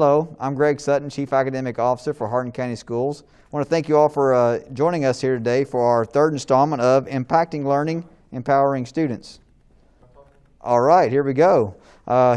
Hello, I'm Greg Sutton, Chief Academic Officer for Hardin County Schools. I want to thank you all for joining us here today for our third installment of Impacting Learning, Empowering Students. All right, here we go.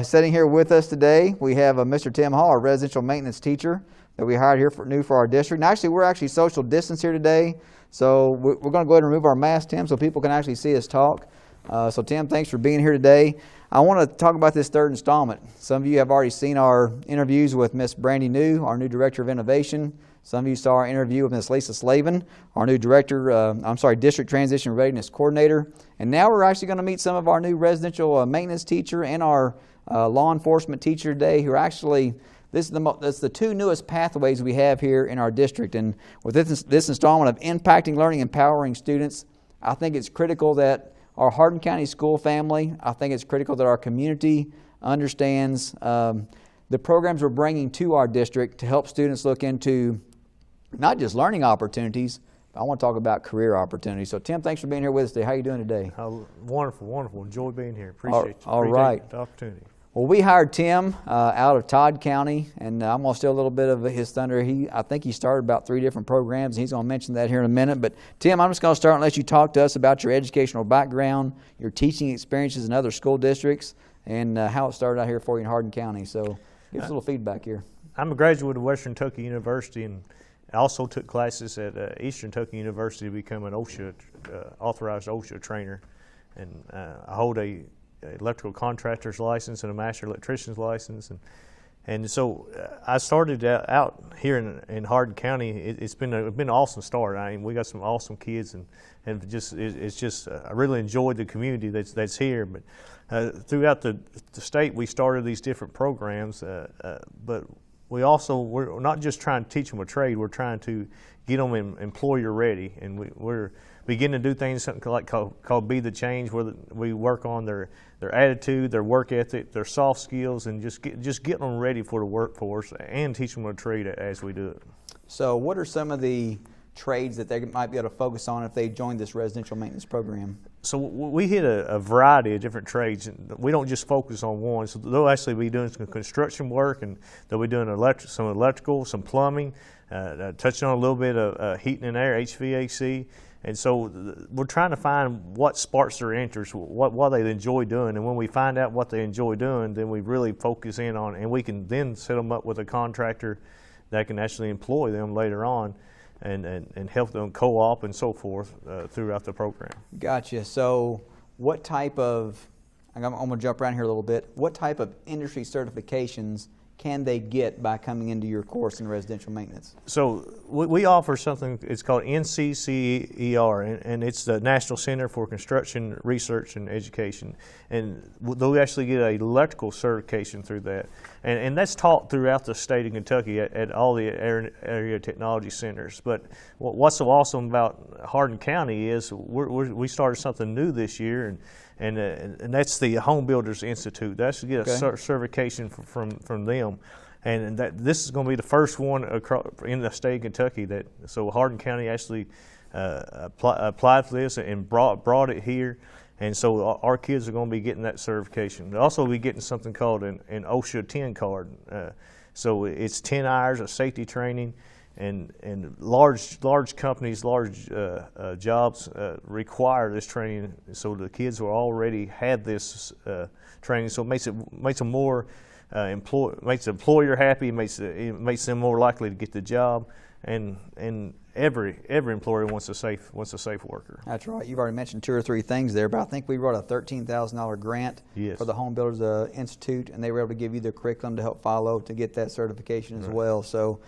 Sitting here with us today, we have Mr. Tim Hall, a residential maintenance teacher that we hired here new for our district. And actually, we're actually social distance here today, so we're going to go ahead and remove our mask, Tim, so people can actually see us talk. So Tim, thanks for being here today. I want to talk about this third installment. Some of you have already seen our interviews with Miss Brandy New, our new Director of Innovation. Some of you saw our interview with Miss Lisa Slavin, our new District Transition Readiness Coordinator. And now we're actually going to meet some of our new residential maintenance teacher and our law enforcement teacher today, who are actually, that's the two newest pathways we have here in our district. And with this installment of Impacting Learning, Empowering Students, I think it's critical that our Hardin County school family, I think it's critical that our community understands the programs we're bringing to our district to help students look into not just learning opportunities, but I want to talk about career opportunities. So Tim, thanks for being here with us today. How are you doing today? Wonderful, wonderful. Enjoy being here. Appreciate the opportunity. Well, we hired Tim out of Todd County, and I'm going to steal a little bit of his thunder. I think he started about 3 different programs, and he's going to mention that here in a minute. But Tim, I'm just going to start and let you talk to us about your educational background, your teaching experiences in other school districts, and how it started out here for you in Hardin County. So give us a little feedback here. I'm a graduate of Western Kentucky University, and I also took classes at Eastern Kentucky University to become an OSHA, authorized OSHA trainer. And I hold a electrical contractor's license and a master electrician's license, and so I started out here in Hardin County. It's been an awesome start. I mean, we got some awesome kids, and it's just I really enjoyed the community that's here. But throughout the state, we started these different programs, but we're not just trying to teach them a trade. We're trying to get them employer ready, and we're beginning to do things something called Be the Change, where we work on their attitude, their work ethic, their soft skills, and just getting them ready for the workforce and teach them a trade as we do it. So what are some of the trades that they might be able to focus on if they join this residential maintenance program? So we hit a variety of different trades. We don't just focus on one. So they'll actually be doing some construction work, and they'll be doing some electrical, some plumbing, touching on a little bit of heating and air, HVAC. And so we're trying to find what sparks their interest, what they enjoy doing. And when we find out what they enjoy doing, then we really focus in on, and we can then set them up with a contractor that can actually employ them later on and help them co-op and so forth throughout the program. Gotcha. So what type of, I'm going to jump around here a little bit, what type of industry certifications can they get by coming into your course in residential maintenance? So we offer something, it's called NCCER, and it's the National Center for Construction Research and Education. And they'll actually get an electrical certification through that. And that's taught throughout the state of Kentucky at all the area technology centers. But what's so awesome about Hardin County is we started something new this year, and that's the Home Builders Institute. That's to get a certification from them, and this is going to be the first one in the state of Kentucky. So Hardin County actually applied for this and brought it here, and so our kids are going to be getting that certification. They'll also be getting something called an OSHA 10 card. So it's 10 hours of safety training. And large companies, large jobs require this training. So the kids will already have this training. So it makes them more makes the employer happy. It makes them more likely to get the job. And every employer wants a safe worker. That's right. You've already mentioned 2 or 3 things there, but I think we wrote a $13,000 grant for the Home Builders Institute, and they were able to give you the curriculum to help follow to get that certification as well. So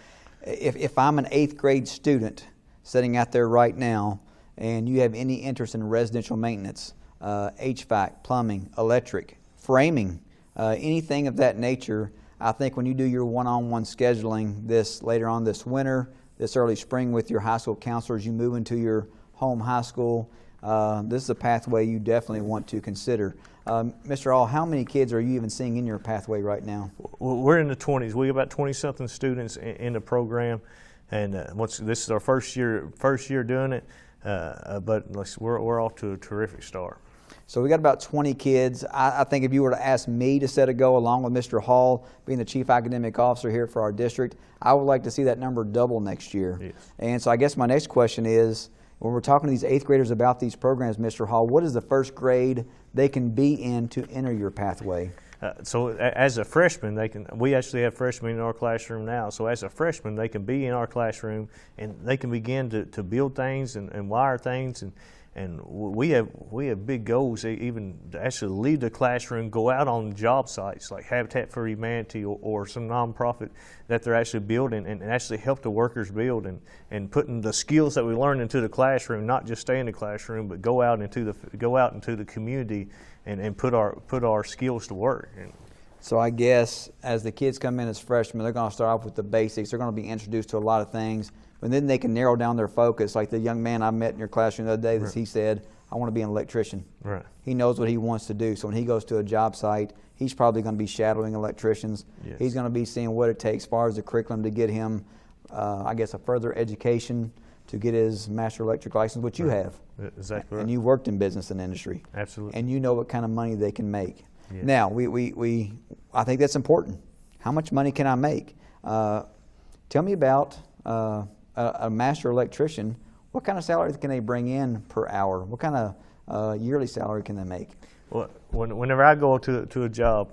if I'm an 8th grade student sitting out there right now, and you have any interest in residential maintenance, HVAC, plumbing, electric, framing, anything of that nature, I think when you do your one-on-one scheduling this later on this winter, this early spring with your high school counselors, you move into your home high school, this is a pathway you definitely want to consider. Mr. Hall, how many kids are you even seeing in your pathway right now? We're in the 20s. We have about 20-something students in the program, and this is our first year doing it. But we're off to a terrific start. So we got about 20 kids. I think if you were to ask me to set a goal along with Mr. Hall, being the Chief Academic Officer here for our district, I would like to see that number double next year. Yes. And so I guess my next question is, when we're talking to these 8th graders about these programs, Mr. Hall, what is the first grade they can be in to enter your pathway? So as a freshman, we actually have freshmen in our classroom now. So as a freshman, they can be in our classroom and they can begin to build things and wire things. And we have big goals, even to actually leave the classroom, go out on job sites like Habitat for Humanity or some nonprofit that they're actually building and actually help the workers build and putting the skills that we learn into the classroom, not just stay in the classroom, but go out into the community and put our skills to work. So I guess as the kids come in as freshmen, they're going to start off with the basics. They're going to be introduced to a lot of things, but then they can narrow down their focus. Like the young man I met in your classroom the other day, Right. he said, I want to be an electrician. Right. He knows what he wants to do. So when he goes to a job site, he's probably going to be shadowing electricians. Yes. He's going to be seeing what it takes as far as the curriculum to get him, I guess, a further education to get his master electric license, which you Right. have. Exactly right. And you worked in business and industry. Absolutely. And you know what kind of money they can make. Yes. Now, I think that's important. How much money can I make? Tell me about a master electrician. What kind of salary can they bring in per hour? What kind of yearly salary can they make? Well, whenever I go to a job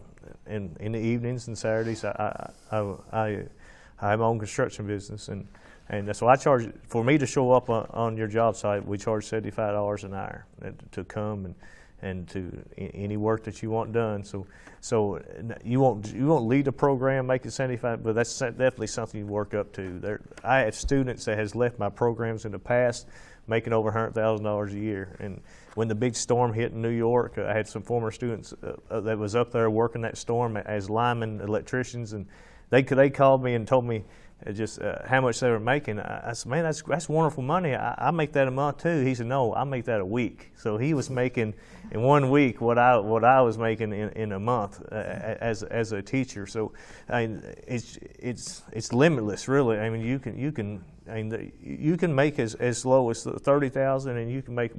in the evenings and Saturdays, I have my own construction business, and so I charge, for me to show up on your job site, we charge $75 an hour to come and to any work that you want done. So you won't lead a program making 75, but that's definitely something you work up to. I have students that has left my programs in the past making over $100,000 a year. And when the big storm hit in New York, I had some former students that was up there working that storm as linemen, electricians, and they called me and told me just how much they were making. I said, man, that's wonderful money. I make that a month too. He said, no, I make that a week. So he was making in 1 week what I was making in a month as a teacher. So I mean, it's limitless, really. I mean, you can make as low as $30,000, and you can make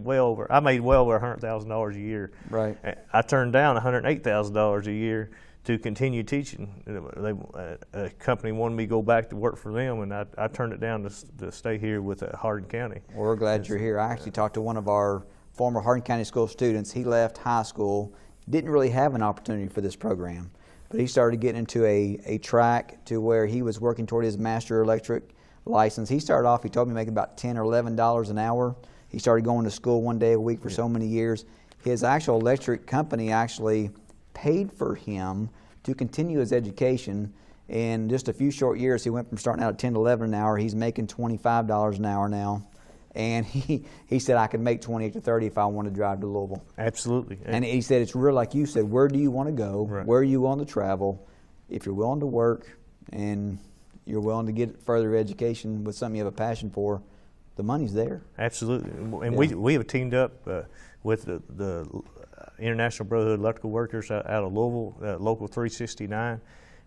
I made well over $100,000 a year. Right. I turned down $108,000 a year to continue teaching. A company wanted me to go back to work for them, and I turned it down to stay here with Hardin County. Well, we're glad you're here. I actually talked to one of our former Hardin County School students. He left high school, didn't really have an opportunity for this program, but he started getting into a track to where he was working toward his master electric license. He started off, he told me, making about $10 or $11 an hour. He started going to school 1 day a week for so many years. His actual electric company actually paid for him to continue his education. In just a few short years, he went from starting out at $10 to $11 an hour. He's making $25 an hour now. And he said, I could make $28 to $30 if I want to drive to Louisville. Absolutely. And he said, it's real, like you said, where do you want to go? Right. Where are you willing to travel? If you're willing to work and you're willing to get further education with something you have a passion for, the money's there. Absolutely. And Yeah. we have teamed up with the International Brotherhood Electrical Workers out of Louisville, Local 369,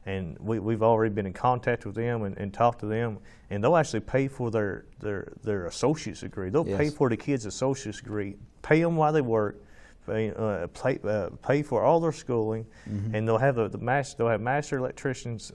and we've already been in contact with them and talked to them, and they'll actually pay for their associate's degree. They'll pay for the kids' associate's degree, pay them while they work, pay for all their schooling, and they'll have they'll have master electrician's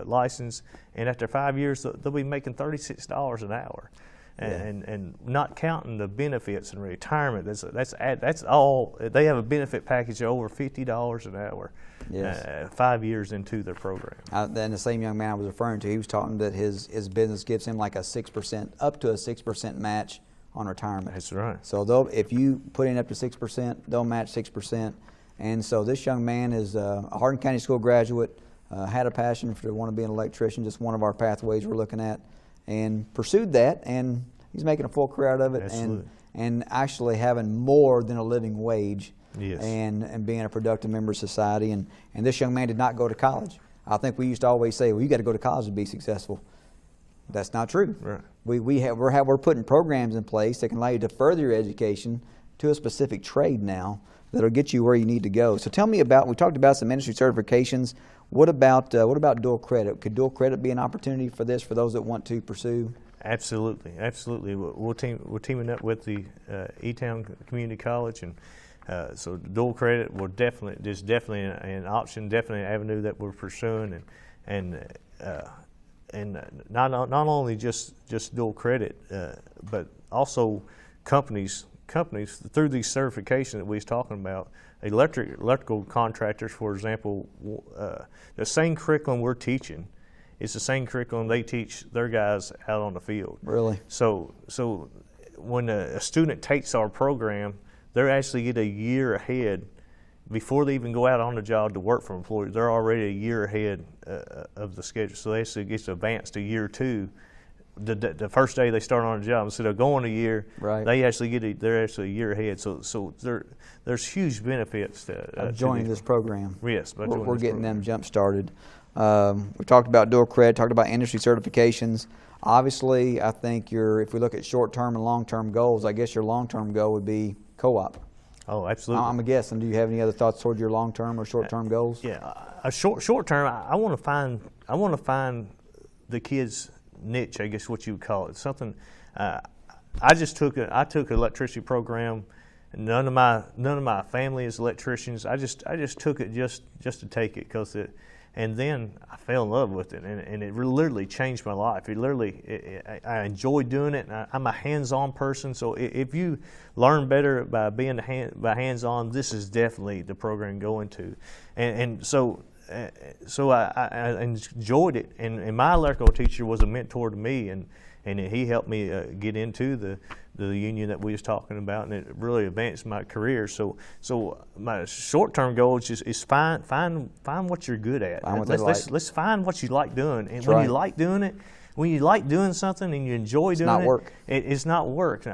license, and after 5 years they'll be making $36 an hour. And not counting the benefits and retirement, that's all. They have a benefit package of over $50 an hour. Yes. 5 years into their program. Then the same young man I was referring to, he was talking that his business gives him like a 6%, up to a 6% match on retirement. That's right. So if you put in up to 6%, they'll match 6%. And so this young man is a Hardin County School graduate, had a passion to want to be an electrician, just one of our pathways we're looking at, and pursued that, and he's making a full career out of it. Absolutely. and actually having more than a living wage. Yes. And being a productive member of society. And this young man did not go to college. I think we used to always say, well, you got to go to college to be successful. That's not true. Right. We're putting programs in place that can allow you to further your education to a specific trade now that'll get you where you need to go. So tell me about, we talked about some industry certifications. What about dual credit? Could dual credit be an opportunity for this, for those that want to pursue? Absolutely, absolutely. We're teaming up with the E-Town Community College, So dual credit will is definitely an option, definitely an avenue that we're pursuing, and not only just dual credit, but also companies through these certifications that we was talking about. Electrical contractors, for example, the same curriculum we're teaching, it's the same curriculum they teach their guys out on the field. Really? So when a student takes our program, they actually get a year ahead before they even go out on the job to work for employers. They're already a year ahead of the schedule. So they actually get advanced to year 2. The first day they start on the job, instead of going a year, right, they're actually a year ahead. So there's huge benefits to joining this program. Yes, we're getting them jump started. We talked about dual credit, talked about industry certifications. Obviously, I think if we look at short-term and long-term goals, I guess your long-term goal would be co-op. Oh, absolutely. I'm guessing. Do you have any other thoughts toward your long-term or short-term goals? Yeah, a short-term. I want to find the kids' niche, I guess what you would call it. Something. I took an electricity program. None of my family is electricians. I just took it just to take it and then I fell in love with it, and it literally changed my life. I enjoy doing it. And I'm a hands-on person, so if you learn better by being hands-on, this is definitely the program going to. And so I enjoyed it. And my electrical teacher was a mentor to me, and he helped me get into the union that we was talking about, and it really advanced my career. So my short-term goal is find what you're good at. Let's find what you like doing, and when you like doing something and you enjoy doing it, it's not work.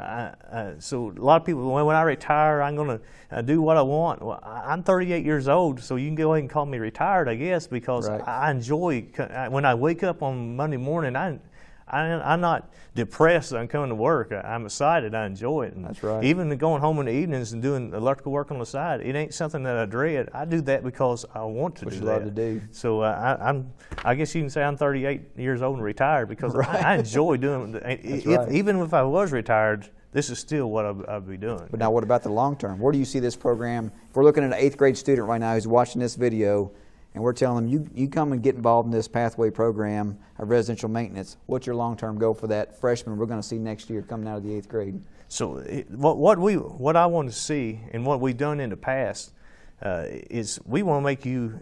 So a lot of people, when I retire, I'm going to do what I want. Well, I'm 38 years old, so you can go ahead and call me retired, I guess, because I enjoy. When I wake up on Monday morning, I'm not depressed that I'm coming to work. I'm excited. I enjoy it. And that's right. Even going home in the evenings and doing electrical work on the side, it ain't something that I dread. I do that because I want to do that. What you love to do. So I guess you can say I'm 38 years old and retired because I enjoy doing it. Even if I was retired, this is still what I'd be doing. But now what about the long term? Where do you see this program? If we're looking at an 8th grade student right now who's watching this video, and we're telling them, you come and get involved in this pathway program of residential maintenance, what's your long-term goal for that freshman we're going to see next year coming out of the 8th grade? So what I want to see, and what we've done in the past, is we want to make you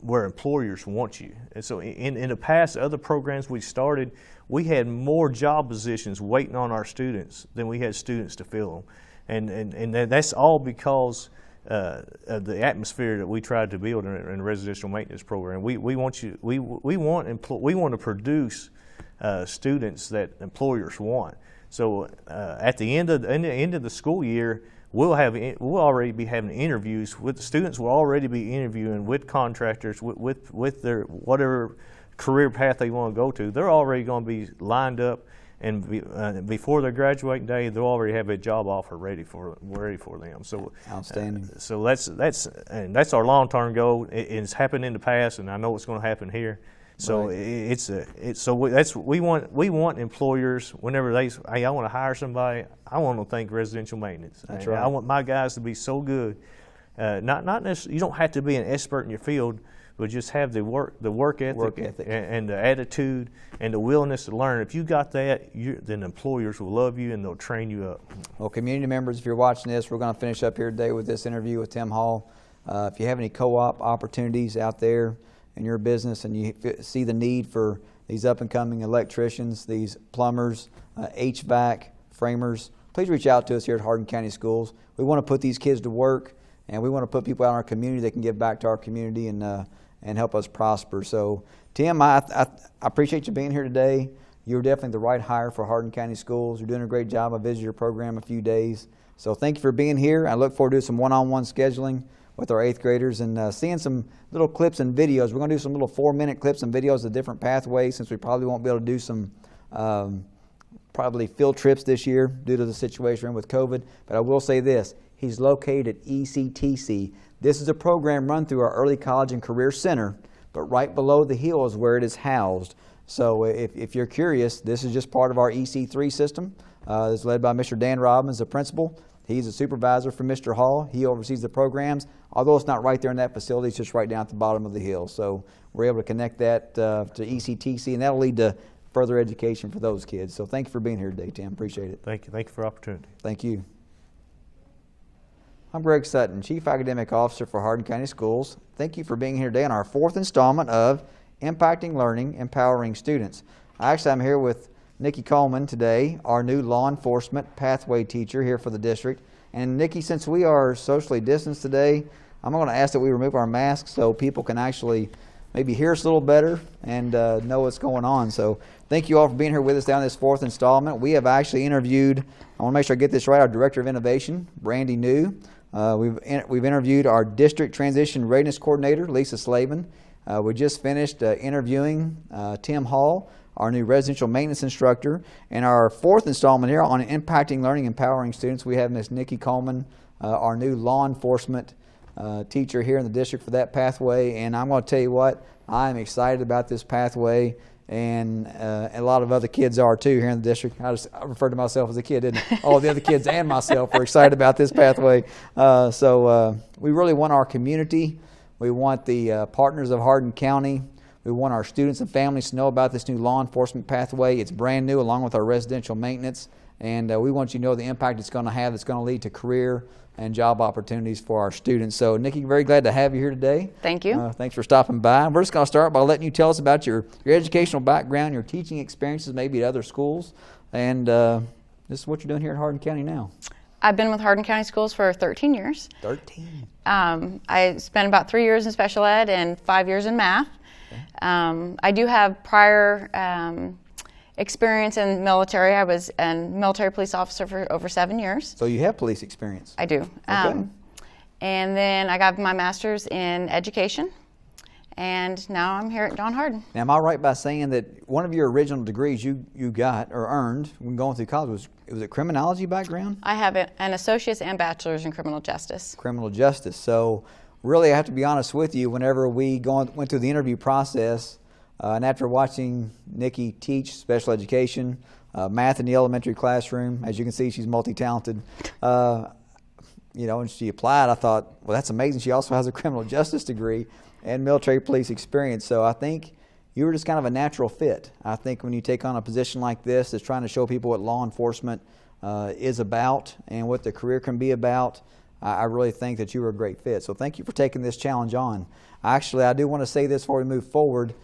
where employers want you. And so in the past, other programs we started, we had more job positions waiting on our students than we had students to fill them. And that's all because of the atmosphere that we tried to build in a residential maintenance program. We want to produce students that employers want. So at the end of the school year, we'll already be having interviews with the students. We'll already be interviewing with contractors with their whatever career path they want to go to. They're already going to be lined up. And before their graduating day, they'll already have a job offer ready for them. So outstanding. So that's our long-term goal. It's happened in the past, and I know it's going to happen here. So we want employers, whenever I want to hire somebody, I want to think residential maintenance. That's right. I want my guys to be so good. Not necessarily, you don't have to be an expert in your field, but just have the work ethic. And the attitude and the willingness to learn. If you got that, then employers will love you and they'll train you up. Well, community members, if you're watching this, we're going to finish up here today with this interview with Tim Hall. If you have any co-op opportunities out there in your business and you see the need for these up-and-coming electricians, these plumbers, HVAC, framers, please reach out to us here at Hardin County Schools. We want to put these kids to work, and we want to put people out in our community that can give back to our community and help us prosper. So, Tim, I appreciate you being here today. You're definitely the right hire for Hardin County Schools. You're doing a great job. I visited your program a few days. So thank you for being here. I look forward to some one-on-one scheduling with our 8th graders and seeing some little clips and videos. We're going to do some little 4-minute clips and videos of different pathways, since we probably won't be able to do some probably field trips this year due to the situation we're in with COVID. But I will say this. He's located at ECTC. This is a program run through our Early College and Career Center, but right below the hill is where it is housed. So if you're curious, this is just part of our EC3 system. It's led by Mr. Dan Robbins, the principal. He's a supervisor for Mr. Hall. He oversees the programs. Although it's not right there in that facility, it's just right down at the bottom of the hill. So we're able to connect that to ECTC, and that'll lead to further education for those kids. So thank you for being here today, Tim. Appreciate it. Thank you. Thank you for the opportunity. Thank you. I'm Greg Sutton, Chief Academic Officer for Hardin County Schools. Thank you for being here today on our 4th installment of Impacting Learning, Empowering Students. Actually, I'm here with Nicki Coleman today, our new law enforcement pathway teacher here for the district. And Nicki, since we are socially distanced today, I'm going to ask that we remove our masks so people can actually maybe hear us a little better and know what's going on. So thank you all for being here with us down this 4th installment. We have actually interviewed, I want to make sure I get this right, our Director of Innovation, Brandy New. We've interviewed our District Transition Readiness Coordinator, Lisa Slavin. We just finished interviewing Tim Hall, our new residential maintenance instructor. And our 4th installment here on Impacting Learning, Empowering Students, we have Miss Nicki Coleman, our new law enforcement teacher here in the district for that pathway. And I'm going to tell you what, I'm excited about this pathway, and a lot of other kids are too here in the district. I referred to myself as a kid, didn't I? All the other kids and myself are excited about this pathway. So we really want our community. We want the partners of Hardin County. We want our students and families to know about this new law enforcement pathway. It's brand new, along with our residential maintenance. And we want you to know the impact it's going to have. It's going to lead to career and job opportunities for our students. So, Nicki, very glad to have you here today. Thank you. Thanks for stopping by. We're just going to start by letting you tell us about your educational background, your teaching experiences, maybe at other schools, and this is what you're doing here at Hardin County now. I've been with Hardin County Schools for 13 years. 13. I spent about 3 years in special ed and 5 years in math. Okay. I do have prior experience in military. I was a military police officer for over 7 years. So you have police experience? I do. Okay. And then I got my master's in education, and now I'm here at John Hardin. Now, am I right by saying that one of your original degrees you got or earned when going through college was a criminology background? I have an associate's and bachelor's in criminal justice. Criminal justice. So really, I have to be honest with you, whenever we went through the interview process, and after watching Nicki teach special education, math in the elementary classroom, as you can see, she's multi-talented. And she applied, I thought, well, that's amazing. She also has a criminal justice degree and military police experience. So I think you were just kind of a natural fit. I think when you take on a position like this that's trying to show people what law enforcement is about and what the career can be about, I really think that you were a great fit. So thank you for taking this challenge on. Actually, I do want to say this before we move forward.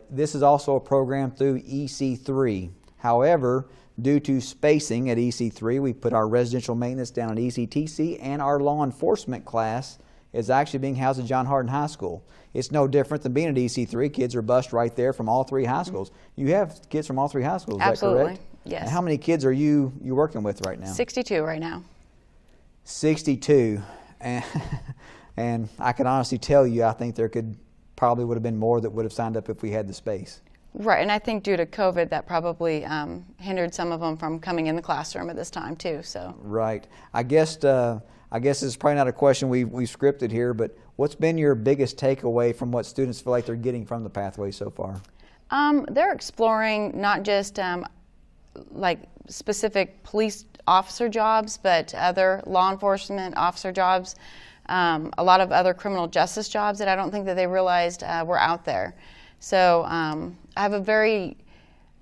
This is also a program through EC3. However, due to spacing at EC3, we put our residential maintenance down at ECTC, and our law enforcement class is actually being housed at John Hardin High School. It's no different than being at EC3. Kids are bused right there from all 3 high schools. You have kids from all 3 high schools, Absolutely. Is that correct? Yes. And how many kids are you working with right now? 62 right now. 62. And I can honestly tell you, I think there probably would have been more that would have signed up if we had the space. Right, and I think due to COVID, that probably hindered some of them from coming in the classroom at this time too. So. Right. I guess this is probably not a question we've scripted here, but what's been your biggest takeaway from what students feel like they're getting from the pathway so far? They're exploring not just like specific police officer jobs, but other law enforcement officer jobs. A lot of other criminal justice jobs that I don't think that they realized were out there. So I have a very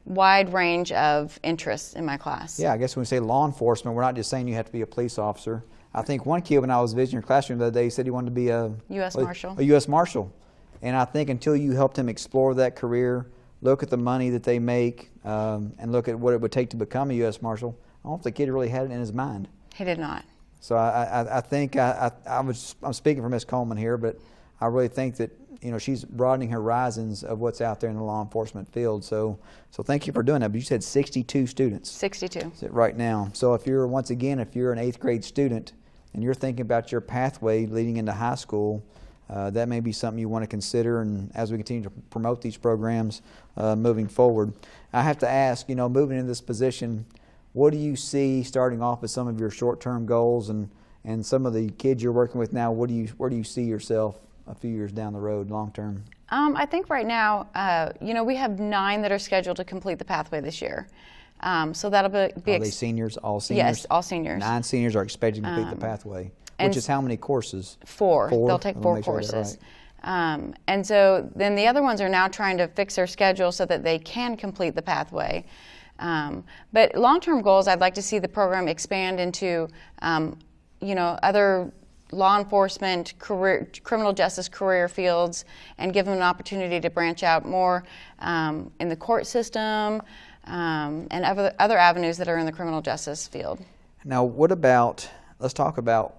wide range of interests in my class. Yeah, I guess when we say law enforcement, we're not just saying you have to be a police officer. I think one kid, when I was visiting your classroom the other day, he said he wanted to be a U.S. Marshal. A U.S. Marshal. And I think until you helped him explore that career, look at the money that they make, and look at what it would take to become a U.S. Marshal, I don't know if the kid really had it in his mind. He did not. So I think I'm speaking for Ms. Coleman here, but I really think that she's broadening her horizons of what's out there in the law enforcement field. So thank you for doing that. But you said 62 students. 62. Right now. So if you're an 8th grade student and you're thinking about your pathway leading into high school, that may be something you want to consider. And as we continue to promote these programs moving forward, I have to ask, moving into this position, what do you see starting off with some of your short-term goals and some of the kids you're working with now? Where do you see yourself a few years down the road, long-term? I think right now, we have 9 that are scheduled to complete the pathway this year. So that'll be Are they seniors, all seniors? Yes, all seniors. 9 seniors are expected to complete the pathway, and which is how many courses? 4. 4? They'll take I 4 wanna make sure I get it courses. right. And so then the other ones are now trying to fix their schedule so that they can complete the pathway. But long-term goals, I'd like to see the program expand into, other law enforcement, criminal justice career fields, and give them an opportunity to branch out more in the court system and other avenues that are in the criminal justice field. Now, what about, let's talk about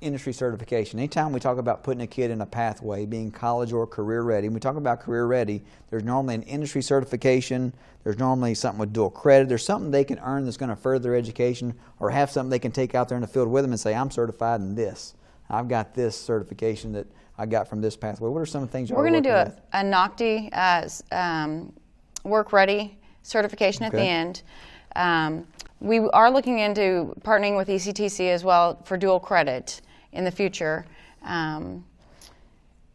industry certification. Anytime we talk about putting a kid in a pathway, being college or career ready, when we talk about career ready, there's normally an industry certification, there's normally something with dual credit, there's something they can earn that's going to further their education, or have something they can take out there in the field with them and say, I'm certified in this. I've got this certification that I got from this pathway. What are some of the things you're working with? We're going to do a NOCTI as work ready certification at the end. We are looking into partnering with ECTC as well for dual credit in the future. Am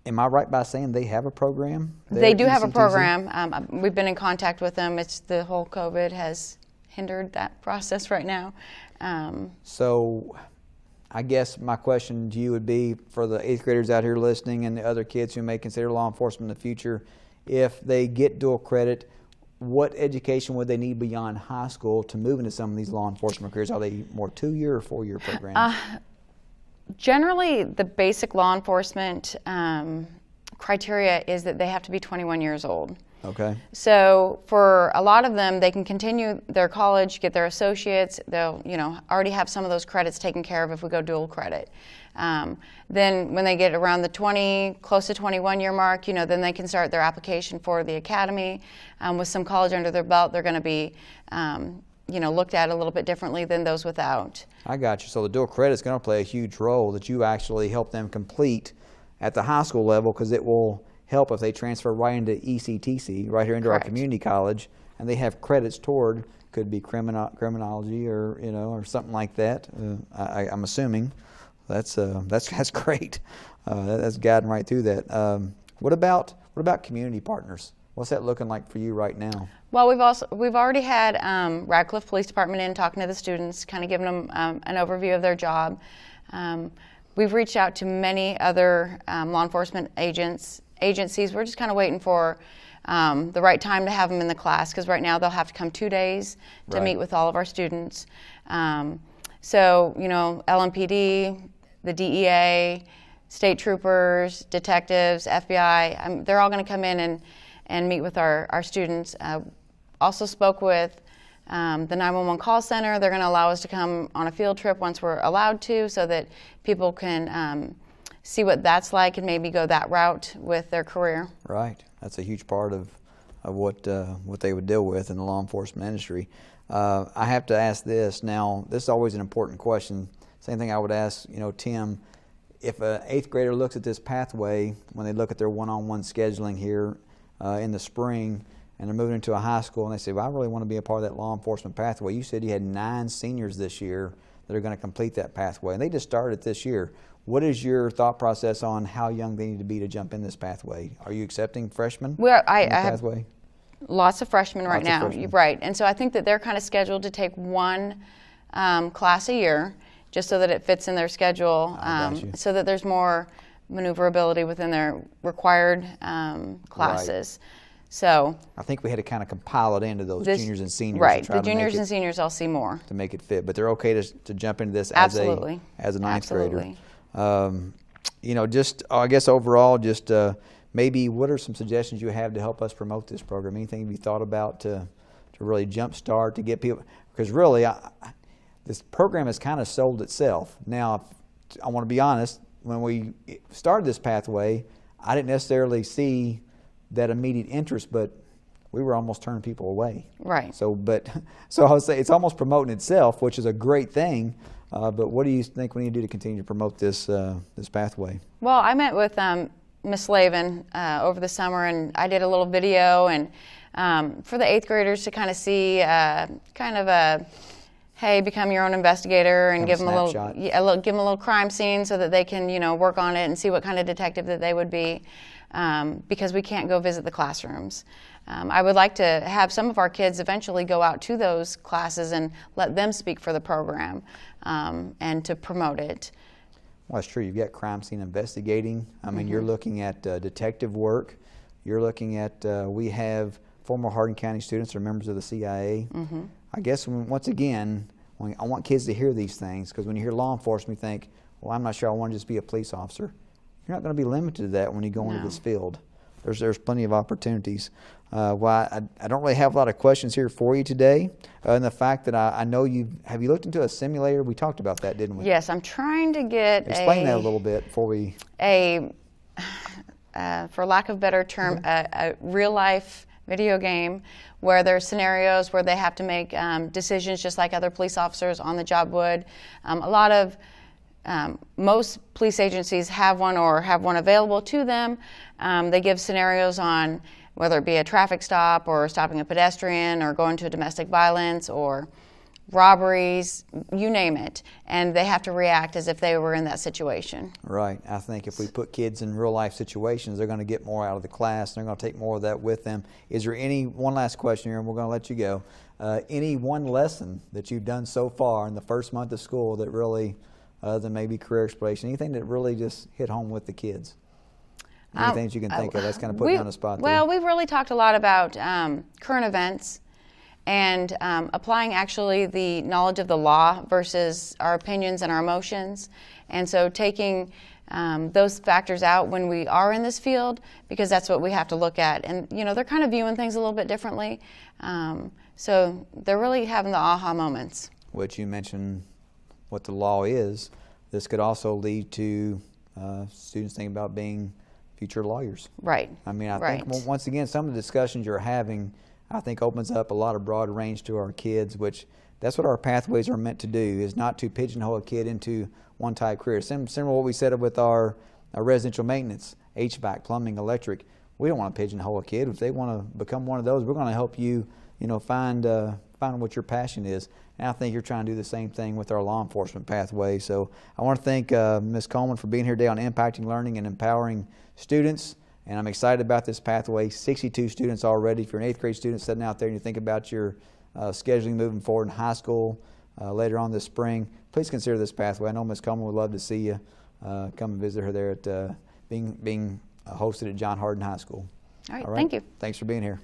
I right by saying they have a program? They do have a program. We've been in contact with them. It's the whole COVID has hindered that process right now. So I guess my question to you would be, for the 8th graders out here listening and the other kids who may consider law enforcement in the future, if they get dual credit, what education would they need beyond high school to move into some of these law enforcement careers? Are they more 2-year or 4-year programs? Generally, the basic law enforcement criteria is that they have to be 21 years old. Okay. So for a lot of them, they can continue their college, get their associates. They'll, already have some of those credits taken care of if we go dual credit. Then when they get around the close to 21-year mark, then they can start their application for the academy. With some college under their belt, they're going to be, looked at a little bit differently than those without. I got you. So the dual credit is going to play a huge role that you actually help them complete at the high school level, because it will help if they transfer right into ECTC, right here into Correct. our community college, and they have credits toward, could be criminology or something like that. I'm assuming. That's great. That's guiding right through that. What about community partners? What's that looking like for you right now? Well, we've already had Radcliffe Police Department in talking to the students, kind of giving them an overview of their job. We've reached out to many other law enforcement agencies. We're just kind of waiting for the right time to have them in the class, because right now they'll have to come 2 days to meet with all of our students. So, LMPD, the DEA, state troopers, detectives, FBI, they're all going to come in and meet with our students. Also spoke with the 911 call center. They're going to allow us to come on a field trip once we're allowed to, so that people can see what that's like and maybe go that route with their career. Right. That's a huge part of what they would deal with in the law enforcement industry. I have to ask this now. This is always an important question. Same thing I would ask, Tim. If an 8th grader looks at this pathway, when they look at their one-on-one scheduling here in the spring, and they're moving into a high school, and they say, well, I really want to be a part of that law enforcement pathway. You said you had 9 seniors this year that are going to complete that pathway, and they just started this year. What is your thought process on how young they need to be to jump in this pathway? Are you accepting freshmen Well, in the I have pathway? lots of freshmen right Lots of now. freshmen. Right. And so I think that they're kind of scheduled to take one class a year, just so that it fits in their schedule, I got you. so that there's more maneuverability within their required classes. So I think we had to kind of compile it into those juniors and seniors. Right. To try The to make juniors it, and seniors I'll see more. to make it fit, but they're okay to jump into this Absolutely. as a 9th grader. Absolutely. Just I guess overall, just maybe what are some suggestions you have to help us promote this program? Anything you thought about to really jumpstart, to get people? Because really, this program has kind of sold itself. Now, I want to be honest. When we started this pathway, I didn't necessarily see that immediate interest, but we were almost turning people away. Right. So I would say it's almost promoting itself, which is a great thing. But what do you think we need to do to continue to promote this pathway? Well, I met with Miss Slavin over the summer, and I did a little video, and for the 8th graders to kind of see hey, become your own investigator, and give them a little crime scene, so that they can work on it and see what kind of detective that they would be, because we can't go visit the classrooms. I would like to have some of our kids eventually go out to those classes and let them speak for the program and to promote it. Well, that's true. You've got crime scene investigating. I mean, you're looking at detective work. You're looking at, we have former Hardin County students or members of the CIA. I guess, once again, I want kids to hear these things, because when you hear law enforcement, you think, well, I'm not sure I want to just be a police officer. You're not going to be limited to that when you go into this field. There's plenty of opportunities. Well, I don't really have a lot of questions here for you today. And the fact that I know have you looked into a simulator? We talked about that, didn't we? Yes, I'm trying to get Explain that a little bit before we... for lack of a better term, a real-life video game where there's scenarios where they have to make decisions just like other police officers on the job would. Most police agencies have one or have one available to them. They give scenarios on whether it be a traffic stop or stopping a pedestrian or going to a domestic violence or robberies, you name it, and they have to react as if they were in that situation. Right. I think if we put kids in real life situations, they're going to get more out of the class, and they're going to take more of that with them. Is there one last question here, and we're going to let you go. Any one lesson that you've done so far in the first month of school that really, other than maybe career exploration, anything that really just hit home with the kids? Anything that you can think of? That's kind of putting you on the spot there. Well, we've really talked a lot about current events and applying actually the knowledge of the law versus our opinions and our emotions. And so taking those factors out when we are in this field, because that's what we have to look at. And, they're kind of viewing things a little bit differently. So they're really having the aha moments. Which you mentioned what the law is. This could also lead to students thinking about being future lawyers. Right. I mean, I think, once again, some of the discussions you're having, I think, opens up a lot of broad range to our kids, which that's what our pathways are meant to do, is not to pigeonhole a kid into one type career. Similar to what we said with our residential maintenance, HVAC, plumbing, electric. We don't want to pigeonhole a kid. If they want to become one of those, we're going to help you, find what your passion is. And I think you're trying to do the same thing with our law enforcement pathway. So I want to thank Ms. Coleman for being here today on Impacting Learning and Empowering Students. And I'm excited about this pathway. 62 students already. If you're an 8th grade student sitting out there and you think about your scheduling moving forward in high school later on this spring, please consider this pathway. I know Ms. Coleman would love to see you come and visit her there at being hosted at John Hardin High School. All right, thank you. Thanks for being here.